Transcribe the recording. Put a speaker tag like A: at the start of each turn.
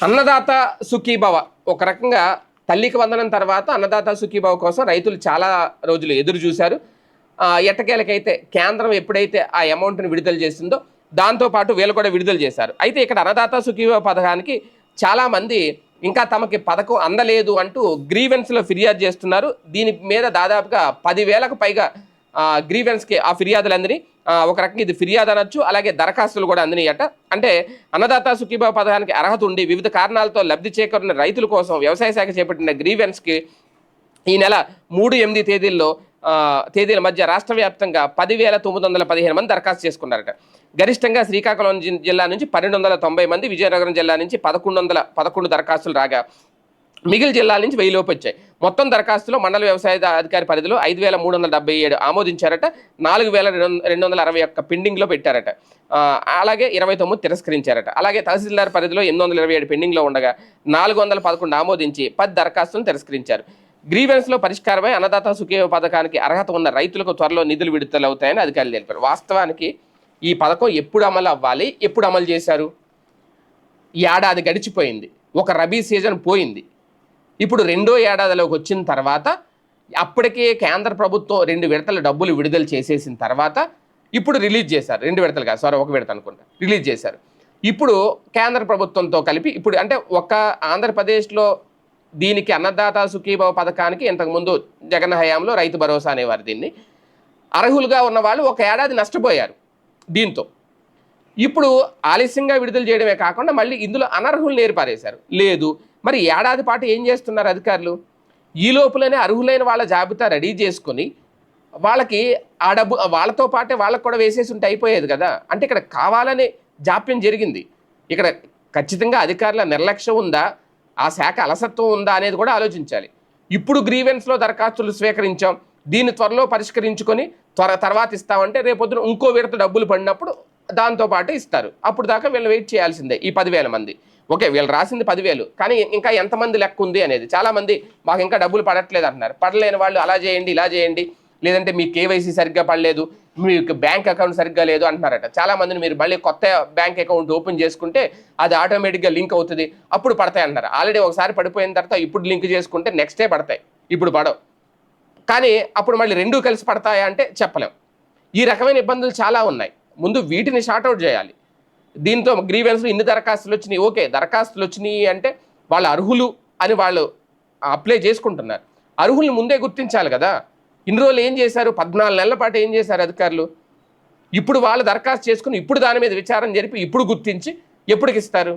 A: అన్నదాత సుఖీభవ ఒక రకంగా తల్లికి వందనం తర్వాత అన్నదాత సుఖీభవ కోసం రైతులు చాలా రోజులు ఎదురు చూశారు. ఎట్టకేలకైతే కేంద్రం ఎప్పుడైతే ఆ అమౌంట్ని విడుదల చేసిందో దాంతోపాటు వీళ్ళు కూడా విడుదల చేశారు. అయితే ఇక్కడ అన్నదాత సుఖీభవ పథకానికి చాలామంది ఇంకా తమకి పథకం అందలేదు అంటూ గ్రీవెన్స్లో ఫిర్యాదు చేస్తున్నారు. దీని మీద దాదాపుగా 10,000కు పైగా గ్రీవెన్స్కి ఆ ఫిర్యాదులు అందిని ఒక రకంగా ఇది ఫిర్యాదు అనొచ్చు. అలాగే దరఖాస్తులు కూడా అందినాయట. అంటే అన్నదాత సుఖీభావ పథకానికి అర్హత ఉండి వివిధ కారణాలతో లబ్ధి చేకూరిన రైతుల కోసం వ్యవసాయ శాఖ చేపట్టిన గ్రీవెన్స్కి ఈ నెల 3-8 తేదీల మధ్య రాష్ట్ర వ్యాప్తంగా 10,915 మంది దరఖాస్తు చేసుకున్నారట. గరిష్టంగా శ్రీకాకుళం జిల్లా నుంచి 1,290 మంది, విజయనగరం జిల్లా నుంచి 1,111 దరఖాస్తులు రాగా మిగిలిన జిల్లాల నుంచి 1000 లోపు వచ్చాయి. మొత్తం దరఖాస్తులో మండల వ్యవసాయ అధికారి పరిధిలో 5,377 ఆమోదించారట. 4,261 పెండింగ్లో పెట్టారట. అలాగే 29 తిరస్కరించారట. అలాగే తహసీల్దార్ పరిధిలో 827 పెండింగ్లో ఉండగా 411 ఆమోదించి 10 దరఖాస్తులను తిరస్కరించారు. గ్రీవెన్స్లో పరిష్కారమై అన్నదాత సుఖీభవ పథకానికి అర్హత ఉన్న రైతులకు త్వరలో నిధులు విడుదలవుతాయని అధికారులు తెలిపారు. వాస్తవానికి ఈ పథకం ఎప్పుడు అమలు అవ్వాలి, ఎప్పుడు అమలు చేశారు? ఏడాది గడిచిపోయింది, ఒక రబీ సీజన్ పోయింది. ఇప్పుడు రెండో ఏడాదిలోకి వచ్చిన తర్వాత అప్పటికే కేంద్ర ప్రభుత్వం 2 విడతల డబ్బులు విడుదల చేసేసిన తర్వాత ఇప్పుడు రిలీజ్ చేశారు. 2 విడతలు కాదు, సారీ, 1 విడత అనుకుంటా రిలీజ్ చేశారు. ఇప్పుడు కేంద్ర ప్రభుత్వంతో కలిపి ఇప్పుడు అంటే ఒక ఆంధ్రప్రదేశ్లో దీనికి అన్నదాత సుఖీభవ పథకానికి ఇంతకుముందు జగన్ హయాంలో రైతు భరోసా అనేవారు. దీన్ని అర్హులుగా ఉన్న వాళ్ళు 1 ఏడాది నష్టపోయారు దీంతో. ఇప్పుడు ఆలస్యంగా విడుదల చేయడమే కాకుండా మళ్ళీ ఇందులో అనర్హులు ఏర్పారేశారు. లేదు, మరి ఏడాది పాటు ఏం చేస్తున్నారు అధికారులు? ఈ లోపులనే అర్హులైన వాళ్ళ జాబితా రెడీ చేసుకొని వాళ్ళకి ఆ డబ్బు వాళ్ళతో పాటే వాళ్ళకు కూడా వేసేసి ఉంటే అయిపోయేది కదా. అంటే ఇక్కడ కావాలనే జాప్యం జరిగింది. ఇక్కడ ఖచ్చితంగా అధికారుల నిర్లక్ష్యం ఉందా, ఆ శాఖ అలసత్వం ఉందా అనేది కూడా ఆలోచించాలి. ఇప్పుడు గ్రీవెన్స్లో దరఖాస్తులు స్వీకరించాం, దీన్ని త్వరలో పరిష్కరించుకొని తర్వాత ఇస్తామంటే రేపొద్దున ఇంకో విడత డబ్బులు పడినప్పుడు దాంతోపాటు ఇస్తారు. అప్పుడు దాకా వీళ్ళు వెయిట్ చేయాల్సిందే. ఈ 10,000 మంది, ఓకే, వీళ్ళు రాసింది 10,000, కానీ ఇంకా ఎంతమంది లెక్క ఉంది అనేది. చాలామంది మాకు ఇంకా డబ్బులు పడట్లేదు అంటున్నారు. పడలేని వాళ్ళు అలా చేయండి, ఇలా చేయండి, లేదంటే మీ కేవైసీ సరిగ్గా పడలేదు, మీకు బ్యాంక్ అకౌంట్ సరిగ్గా లేదు అంటున్నారట. చాలామందిని మీరు మళ్ళీ కొత్త బ్యాంక్ అకౌంట్ ఓపెన్ చేసుకుంటే అది ఆటోమేటిక్గా లింక్ అవుతుంది, అప్పుడు పడతాయి అంటున్నారు. ఆల్రెడీ ఒకసారి పడిపోయిన తర్వాత ఇప్పుడు లింక్ చేసుకుంటే నెక్స్ట్ డే పడతాయి, ఇప్పుడు పడవు. కానీ అప్పుడు మళ్ళీ 2 కలిసి పడతాయా అంటే చెప్పలేం. ఈ రకమైన ఇబ్బందులు చాలా ఉన్నాయి. ముందు వీటిని షార్ట్అవుట్ చేయాలి. దీంతో గ్రీవెన్స్లో ఇన్ని దరఖాస్తులు వచ్చినాయి, ఓకే, దరఖాస్తులు వచ్చినాయి అంటే వాళ్ళు అర్హులు అని వాళ్ళు అప్లై చేసుకుంటున్నారు. అర్హుల్ని ముందే గుర్తించాలి కదా. ఇన్ని రోజులు ఏం చేశారు? 14 నెలల పాటు ఏం చేశారు అధికారులు? ఇప్పుడు వాళ్ళు దరఖాస్తు చేసుకుని ఇప్పుడు దాని మీద విచారణ జరిపి ఇప్పుడు గుర్తించి ఎప్పటికి ఇస్తారు?